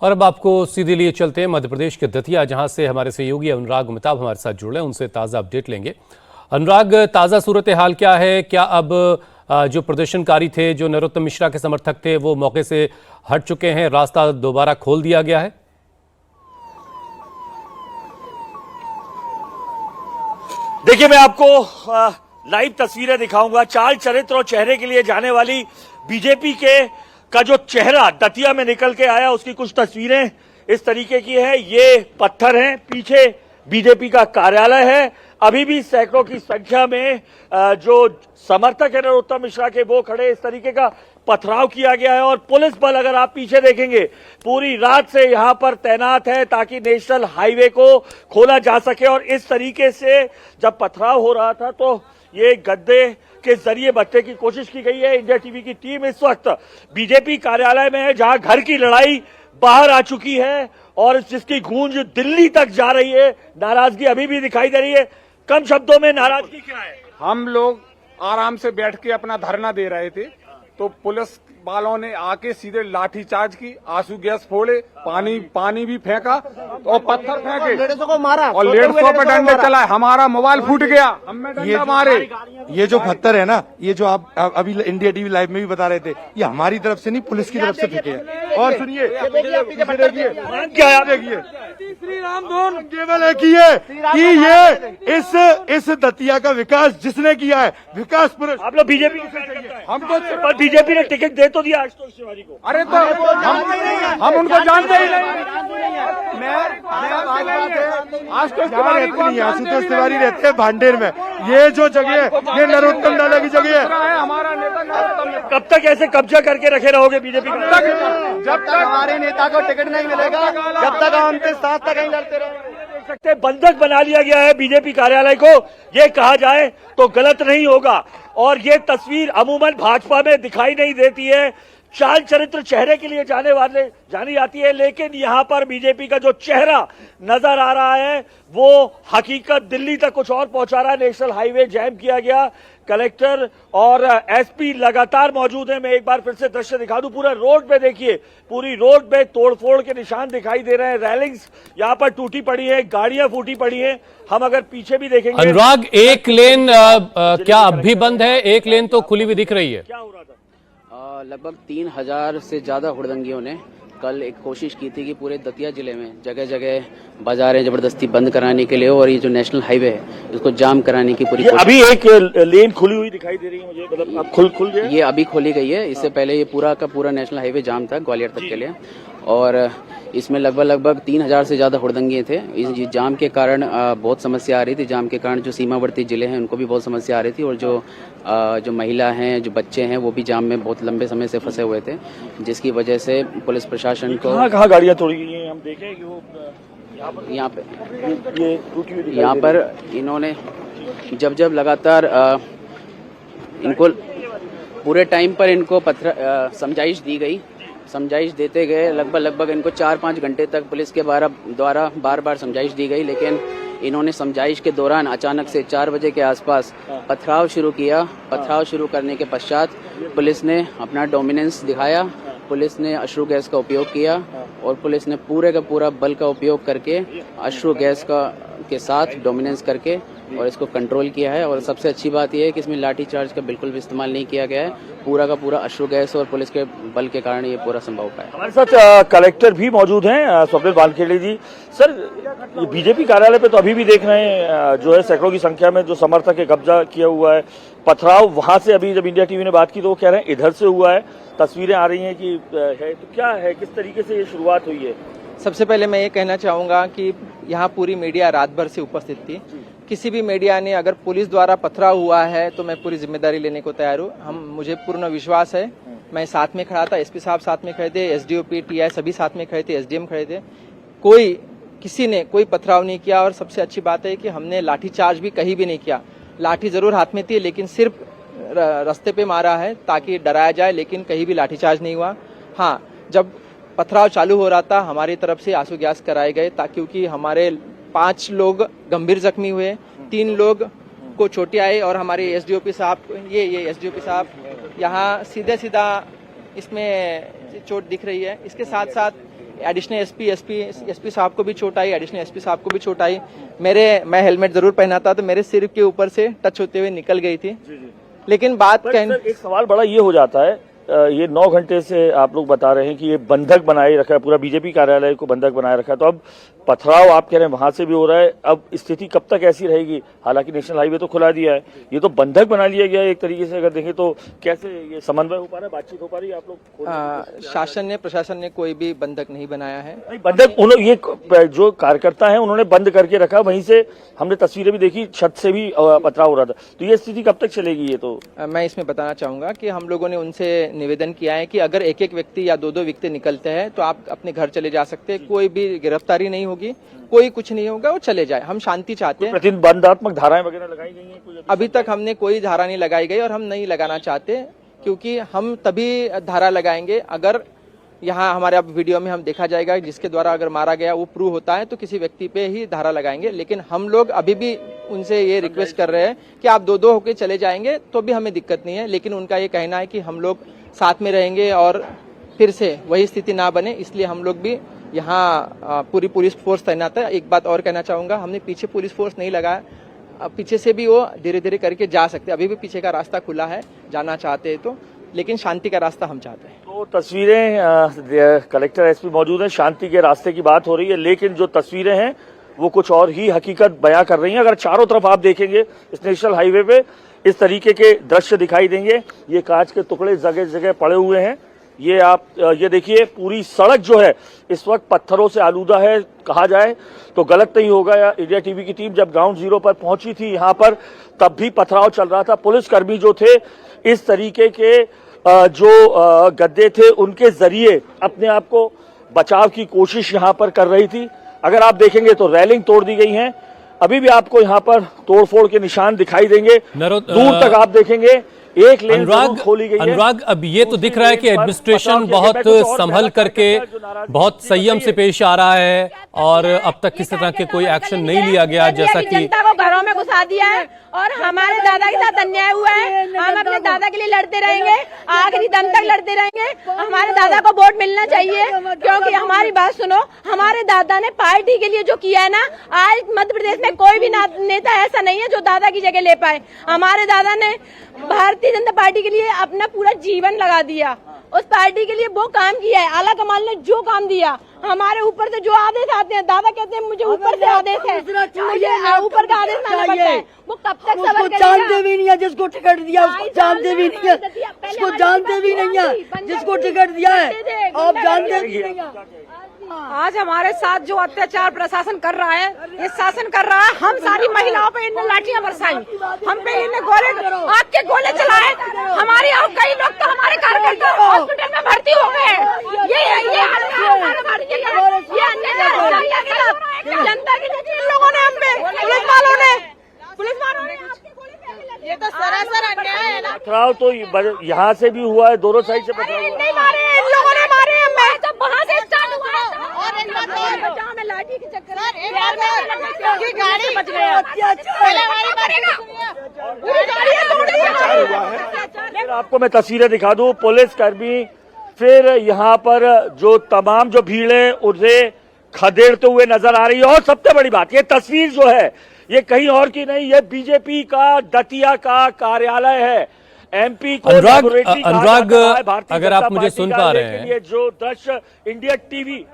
और अब आपको सीधे लिए चलते हैं मध्य प्रदेश के दतिया, जहां से हमारे सहयोगी अनुराग उमिताभ हमारे साथ जुड़ रहे हैं। उनसे ताज़ा अपडेट लेंगे। अनुराग, ताज़ा सूरत हाल क्या है? क्या अब जो प्रदर्शनकारी थे, जो नरोत्तम मिश्रा के समर्थक थे, वो मौके से हट चुके हैं? रास्ता दोबारा खोल दिया गया है? देखिए, मैं आपको लाइव तस्वीरें दिखाऊंगा। चाल चरित्र और चेहरे के लिए जाने वाली बीजेपी का जो चेहरा दतिया में निकल के आया, उसकी कुछ तस्वीरें इस तरीके की है। ये पत्थर हैं, पीछे बीजेपी का कार्यालय है। अभी भी सैकड़ों की संख्या में जो समर्थक है नरोत्तम मिश्रा के, वो खड़े। इस तरीके का पथराव किया गया है और पुलिस बल, अगर आप पीछे देखेंगे, पूरी रात से यहां पर तैनात है ताकि नेशनल हाईवे को खोला जा सके। और इस तरीके से जब पथराव हो रहा था तो ये गद्दे के जरिए बचने की कोशिश की गई है। इंडिया टीवी की टीम इस वक्त बीजेपी कार्यालय में है, जहां घर की लड़ाई बाहर आ चुकी है और जिसकी गूंज दिल्ली तक जा रही है। नाराजगी अभी भी दिखाई दे रही है। कम शब्दों में नाराजगी क्या है? हम लोग आराम से बैठ के अपना धरना दे रहे थे, तो पुलिस वालों ने आके सीधे लाठीचार्ज की, आंसू गैस फोड़े, पानी भी फेंका और पत्थर फेंके, लेडीजों को मारा और लेडीजों पर डंडे चलाए। हमारा मोबाइल फूट गया, हमें डंडा मारे। ये जो पत्थर है ना, ये जो आप अभी इंडिया टीवी लाइव में भी बता रहे थे, ये हमारी तरफ से नहीं, पुलिस की तरफ से फेंके हैं। और सुनिए, देखिए श्री राम धुन केवल है कि ये इस दतिया का विकास जिसने किया है, विकास पुरुष। आप लोग बीजेपी हमको, पर बीजेपी ने टिकट दे तो दिया आशुतोष तिवारी को। अरे तो हम उनको जानते ही नहीं। आशुतोष तिवारी रहते हैं भांडेर में। ये जो जगह है, ये नरोत्तम नाला की जगह है। हमारा नेता नरोत्तम। कब तक ऐसे कब्जा करके रखे रहोगे बीजेपी का? जब तक हमारे नेता को टिकट नहीं मिलेगा, जब तक हम उनके साथ तक नहीं लड़ते रहेंगे। देख सकते हैं, बंधक बना लिया गया है बीजेपी कार्यालय को। ये कहा जाए तो गलत नहीं होगा। और ये तस्वीर अमूमन भाजपा में दिखाई नहीं देती है। चाल चरित्र चेहरे के लिए जानी जाती है, लेकिन यहां पर बीजेपी का जो चेहरा नजर आ रहा है, वो हकीकत दिल्ली तक कुछ और पहुंचा रहा है। नेशनल हाईवे जैम किया गया। कलेक्टर और एसपी लगातार मौजूद हैं। मैं एक बार फिर से दृश्य दिखा दूं। पूरा रोड पे देखिए, पूरी रोड पे तोड़फोड़ के निशान दिखाई दे रहे हैं। रेलिंग्स यहाँ पर टूटी पड़ी है, गाड़ियां फूटी पड़ी हैं। हम अगर पीछे भी देखेंगे, अनुराग, एक लेन क्या अब भी बंद है? एक लेन तो खुली हुई दिख रही है। क्या हो रहा था? लगभग 3000 से ज्यादा हुड़दंगियों ने कल एक कोशिश की थी कि पूरे दतिया जिले में जगह जगह बाजारें जबरदस्ती बंद कराने के लिए और ये जो नेशनल हाईवे है उसको जाम कराने की पूरी कोशिश। अभी एक लेन खुली हुई दिखाई दे रही है मुझे, मतलब अब खुल गया। ये अभी खोली गई है। इससे पहले ये पूरा का पूरा नेशनल हाईवे जाम था ग्वालियर तक के लिए, और इसमें लगभग 3000 से ज्यादा हुड़दंगे थे। इस जाम के कारण बहुत समस्या आ रही थी। जाम के कारण जो सीमावर्ती जिले हैं उनको भी बहुत समस्या आ रही थी, और जो महिला हैं, जो बच्चे हैं, वो भी जाम में बहुत लंबे समय से फंसे हुए थे, जिसकी वजह से पुलिस प्रशासन को कहाँ गाड़ियां तोड़ी गई हैं? हम देखें कि वो यहाँ पर इन्होंने जब लगातार इनको पूरे टाइम पर इनको समझाइश दी गई। समझाइश देते गए लगभग इनको 4-5 घंटे तक पुलिस के द्वारा बार समझाइश दी गई, लेकिन इन्होंने समझाइश के दौरान अचानक से 4 बजे के आसपास पथराव शुरू किया। पथराव शुरू करने के पश्चात पुलिस ने अपना डोमिनेंस दिखाया। पुलिस ने अश्रु गैस का उपयोग किया और पुलिस ने पूरे का पूरा बल का उपयोग करके अश्रु गैस के साथ डोमिनेंस करके और इसको कंट्रोल किया है। और सबसे अच्छी बात यह है कि इसमें लाठी चार्ज का बिल्कुल भी इस्तेमाल नहीं किया गया है। पूरा का पूरा अश्रु गैस और पुलिस के बल के कारण ये पूरा संभव पाया। हमारे साथ कलेक्टर भी मौजूद हैं, स्वप्निल वानखेड़े जी। सर, ये बीजेपी कार्यालय पे तो अभी भी देख रहे हैं जो है सैकड़ों की संख्या में जो समर्थक है कब्जा किया हुआ है। पथराव वहां से, अभी जब इंडिया टीवी ने बात की तो वो कह रहे हैं इधर से हुआ है। तस्वीरें आ रही हैं कि है, तो क्या है, किस तरीके से ये शुरुआत हुई है? सबसे पहले मैं ये कहना चाहूँगा कि यहाँ पूरी मीडिया रात भर से उपस्थित थी। किसी भी मीडिया ने अगर पुलिस द्वारा पथराव हुआ है तो मैं पूरी जिम्मेदारी लेने को तैयार हूँ। मुझे पूर्ण विश्वास है। मैं साथ में खड़ा था, एसपी साहब साथ में खड़े थे, एसडीओपी, टीआई सभी साथ में खड़े थे, एसडीएम खड़े थे। किसी ने कोई पथराव नहीं किया। और सबसे अच्छी बात है कि हमने लाठीचार्ज भी कहीं भी नहीं किया। लाठी जरूर हाथ में थी, लेकिन सिर्फ रास्ते पे मारा है ताकि डराया जाए, लेकिन कहीं भी लाठीचार्ज नहीं हुआ। हाँ, जब पथराव चालू हो रहा था हमारी तरफ से आंसू गैस कराए गए, क्योंकि हमारे 5 लोग गंभीर जख्मी हुए, 3 लोग को चोटें आई, और हमारे एसडीओपी साहब, ये एसडीओपी साहब यहाँ सीधा इसमें चोट दिख रही है। इसके साथ साथ एडिशनल एसपी साहब को भी चोट आई, एडिशनल एसपी साहब को भी चोट आई। मैं हेलमेट जरूर पहना था तो मेरे सिर के ऊपर से टच होते हुए निकल गई थी। लेकिन बात एक सवाल बड़ा ये हो जाता है, ये 9 घंटे से आप लोग बता रहे हैं कि ये बंधक बनाए रखा है, पूरा बीजेपी कार्यालय को बंधक बनाए रखा है, तो अब पथराव आप कह रहे हैं वहां से भी हो रहा है, अब स्थिति कब तक ऐसी रहेगी? हालांकि नेशनल हाईवे तो खुला दिया है, ये तो बंधक बना लिया गया है एक तरीके से। अगर देखें तो कैसे ये समन्वय हो पा रहा है, बातचीत हो पा रही है आप लोग? शासन ने, प्रशासन ने कोई भी बंधक नहीं बनाया है। बंधक ये जो कार्यकर्ता है उन्होंने बंद करके रखा, वहीं से हमने तस्वीरें भी देखी, छत से भी पथराव हो रहा था, तो ये स्थिति कब तक चलेगी? ये तो मैं इसमें बताना चाहूंगा कि हम लोगों ने उनसे निवेदन किया है कि अगर एक एक व्यक्ति या दो व्यक्ति निकलते हैं तो आप अपने घर चले जा सकते हैं, कोई भी गिरफ्तारी नहीं होगी, कोई कुछ नहीं होगा, वो चले जाए। हम शांति चाहते हैं। प्रतिबंधात्मक धाराएं वगैरह लगाई गई हैं? अभी तक हमने कोई धारा नहीं लगाई गई और हम नहीं लगाना चाहते, क्योंकि हम तभी धारा लगाएंगे अगर यहाँ हमारे अब वीडियो में हम देखा जाएगा जिसके द्वारा अगर मारा गया वो प्रूव होता है तो किसी व्यक्ति पे ही धारा लगाएंगे। लेकिन हम लोग अभी भी उनसे ये रिक्वेस्ट कर रहे हैं कि आप दो होके चले जाएंगे तो भी हमें दिक्कत नहीं है, लेकिन उनका ये कहना है कि हम लोग साथ में रहेंगे और फिर से वही स्थिति ना बने, इसलिए हम लोग भी यहाँ पूरी पुलिस फोर्स तैनात है। एक बात और कहना चाहूंगा, हमने पीछे पुलिस फोर्स नहीं लगाया, पीछे से भी वो धीरे धीरे करके जा सकते, अभी भी पीछे का रास्ता खुला है जाना चाहते हैं तो, लेकिन शांति का रास्ता हम चाहते हैं। तो तस्वीरें कलेक्टर एसपी मौजूद हैं, शांति के रास्ते की बात हो रही है, लेकिन जो तस्वीरें हैं वो कुछ और ही हकीकत बयां कर रही हैं। अगर चारों तरफ आप देखेंगे इस नेशनल हाईवे पे इस तरीके के दृश्य दिखाई देंगे, ये कांच के टुकड़े जगह जगह पड़े हुए हैं, ये आप ये देखिए पूरी सड़क जो है इस वक्त पत्थरों से आलूदा है, कहा जाए तो गलत नहीं होगा। या इंडिया टीवी की टीम जब ग्राउंड जीरो पर पहुंची थी यहाँ पर तब भी पथराव चल रहा था, पुलिसकर्मी जो थे इस तरीके के जो गद्दे थे उनके जरिए अपने आप को बचाव की कोशिश यहाँ पर कर रही थी। अगर आप देखेंगे तो रेलिंग तोड़ दी गई है, अभी भी आपको यहाँ पर तोड़फोड़ के निशान दिखाई देंगे, दूर तक आप देखेंगे एक लेन खोली गई है। अनुराग, अब ये तो दिख रहा है कि एडमिनिस्ट्रेशन बहुत संभल करके, बहुत संयम से पेश आ रहा है और अब तक किसी तरह के कोई एक्शन नहीं लिया गया, जैसा कि जनता को घरों में घुसा दिया है और हमारे दादा के साथ अन्याय हुआ है। हम अपने दादा के लिए लड़ते रहेंगे, आखिरी दम तक लड़ते रहेंगे। हमारे दादा को वोट मिलना चाहिए, क्योंकि हमारी बात सुनो, हमारे दादा ने पार्टी के लिए जो किया है ना, आज मध्य प्रदेश में कोई भी नेता ऐसा नहीं है जो दादा की जगह ले पाए। हमारे दादा ने भारतीय जनता पार्टी के लिए अपना पूरा जीवन लगा दिया, उस पार्टी के लिए वो काम किया है। आला कमाल ने जो काम दिया, हमारे ऊपर से जो आदेश आते हैं, दादा कहते हैं मुझे ऊपर से आदेश है, मुझे ऊपर का आदेश मानना पड़ता है, वो कब तक सबर करेगा? जानते भी नहीं है जिसको टिकट दिया, उसको जानते भी नहीं है, उसको जानते भी नहीं है जिसको टिकट दिया है, आप जानते भी नहीं है। आज हमारे साथ जो अत्याचार प्रशासन कर रहा है, ये शासन कर रहा है, हम सारी महिलाओं पे इनने लाठियां बरसाई, हम पे इन्हें आग के गोले चलाए, हमारे और कई लोग तो हमारे कार्यकर्ता हॉस्पिटल में भर्ती हो गए। जनता की इन लोगों ने, हम पे पुलिस वालों ने ये तो सरासर अन्याय है ना। पथराव तो यहाँ से भी हुआ है, दोनों साइड से पथराव हुआ है। मारे इन लोगों ने, मारे हमें, जब वहाँ से स्टार्ट हुआ और में लाठी के चक्कर में गाड़ी बच गया। फिर आपको मैं तस्वीरें दिखा दूं, पुलिसकर्मी फिर यहाँ पर जो तमाम जो भीड़ है उसे खदेड़ते हुए नजर आ रही है। और सबसे बड़ी बात, ये तस्वीर जो है ये कहीं और की नहीं, ये बीजेपी का दतिया का कार्यालय है। एमपी को अनुराग, अगर आप मुझे सुन पा रहे हैं, ये जो दृश्य इंडिया टीवी,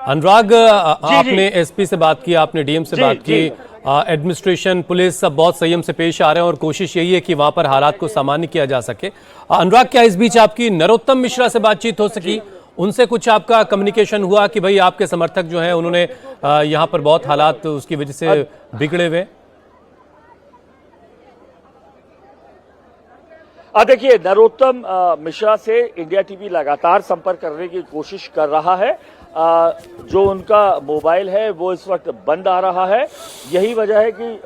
अनुराग आपने एसपी से बात की, आपने डीएम से बात की, एडमिनिस्ट्रेशन पुलिस सब बहुत संयम से पेश आ रहे हैं और कोशिश यही है कि वहां पर हालात को सामान्य किया जा सके। अनुराग, क्या इस बीच आपकी नरोत्तम मिश्रा से बातचीत हो सकी? उनसे कुछ आपका कम्युनिकेशन हुआ कि भाई आपके समर्थक जो हैं उन्होंने यहाँ पर बहुत हालात उसकी वजह से बिगड़े हुए? देखिए, नरोत्तम मिश्रा से इंडिया टीवी लगातार संपर्क करने की कोशिश कर रहा है। जो उनका मोबाइल है वो इस वक्त बंद आ रहा है। यही वजह है कि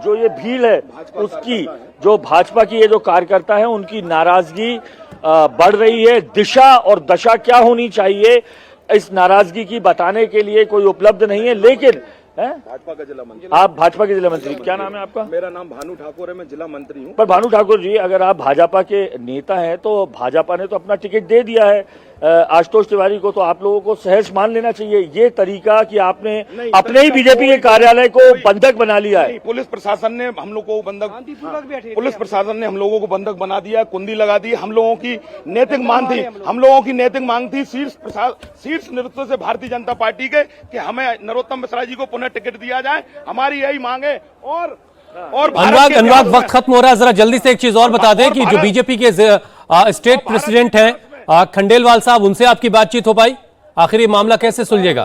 जो ये भीड़ है उसकी, जो भाजपा की ये जो कार्यकर्ता है उनकी नाराजगी बढ़ रही है। दिशा और दशा क्या होनी चाहिए इस नाराजगी की बताने के लिए कोई उपलब्ध नहीं है। लेकिन भाजपा का जिला मंत्री, आप भाजपा के जिला मंत्री, क्या नाम है आपका? मेरा नाम भानु ठाकुर है, मैं जिला मंत्री हूँ। पर भानु ठाकुर जी, अगर आप भाजपा के नेता हैं तो भाजपा ने तो अपना टिकट दे दिया है आशुतोष तिवारी को, तो आप लोगों को सहर्ष मान लेना चाहिए ये तरीका कि आपने अपने ही बीजेपी के कार्यालय को बंधक बना लिया है। पुलिस प्रशासन ने हम लोग को पुलिस प्रशासन ने हम लोगों को बंधक बना दिया, कुंडी लगा दी। हम लोगों की नैतिक मांग थी शीर्ष नेतृत्व से भारतीय जनता पार्टी के कि हमें नरोत्तम मिश्रा जी को पुनः टिकट दिया जाए। हमारी यही मांग है। और अनुराग वक्त खत्म हो रहा है, जरा जल्दी से एक चीज और बता दें कि जो बीजेपी के स्टेट प्रेसिडेंट हैं खंडेलवाल साहब, उनसे आपकी बातचीत हो पाई? आखिर ये मामला कैसे सुलझेगा?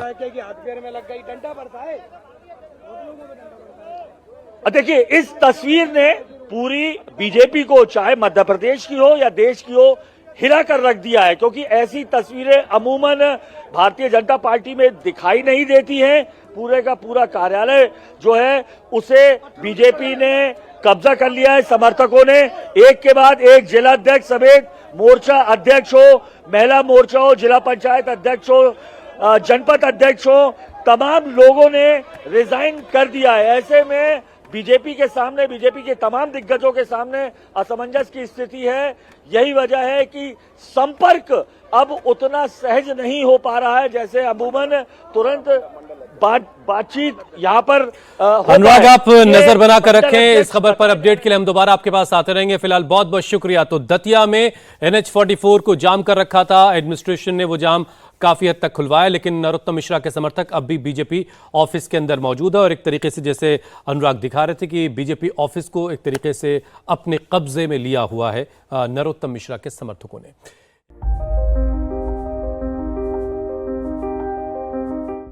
देखिए, इस तस्वीर ने पूरी बीजेपी को, चाहे मध्य प्रदेश की हो या देश की हो, हिला कर रख दिया है, क्योंकि ऐसी तस्वीरें अमूमन भारतीय जनता पार्टी में दिखाई नहीं देती हैं। पूरे का पूरा कार्यालय जो है उसे बीजेपी ने कब्जा कर लिया है। समर्थकों ने एक के बाद एक जिला अध्यक्ष समेत मोर्चा अध्यक्ष हो, महिला मोर्चा हो, जिला पंचायत अध्यक्ष हो, जनपद अध्यक्ष हो, तमाम लोगों ने रिजाइन कर दिया है। ऐसे में बीजेपी के सामने, बीजेपी के तमाम दिग्गजों के सामने असमंजस की स्थिति है। यही वजह है कि संपर्क अब उतना सहज नहीं हो पा रहा है जैसे अमूमन तुरंत बातचीत यहाँ पर अनुराग, आप नजर बनाकर रखें इस खबर पर। अपडेट के लिए हम दोबारा आपके पास आते रहेंगे। फिलहाल बहुत बहुत शुक्रिया। तो दतिया में NH-44 को जाम कर रखा था, एडमिनिस्ट्रेशन ने वो जाम काफी हद तक खुलवाया, लेकिन नरोत्तम मिश्रा के समर्थक अब भी बीजेपी ऑफिस के अंदर मौजूद है और एक तरीके से, जैसे अनुराग दिखा रहे थे, कि बीजेपी ऑफिस को एक तरीके से अपने कब्जे में लिया हुआ है नरोत्तम मिश्रा के समर्थकों ने।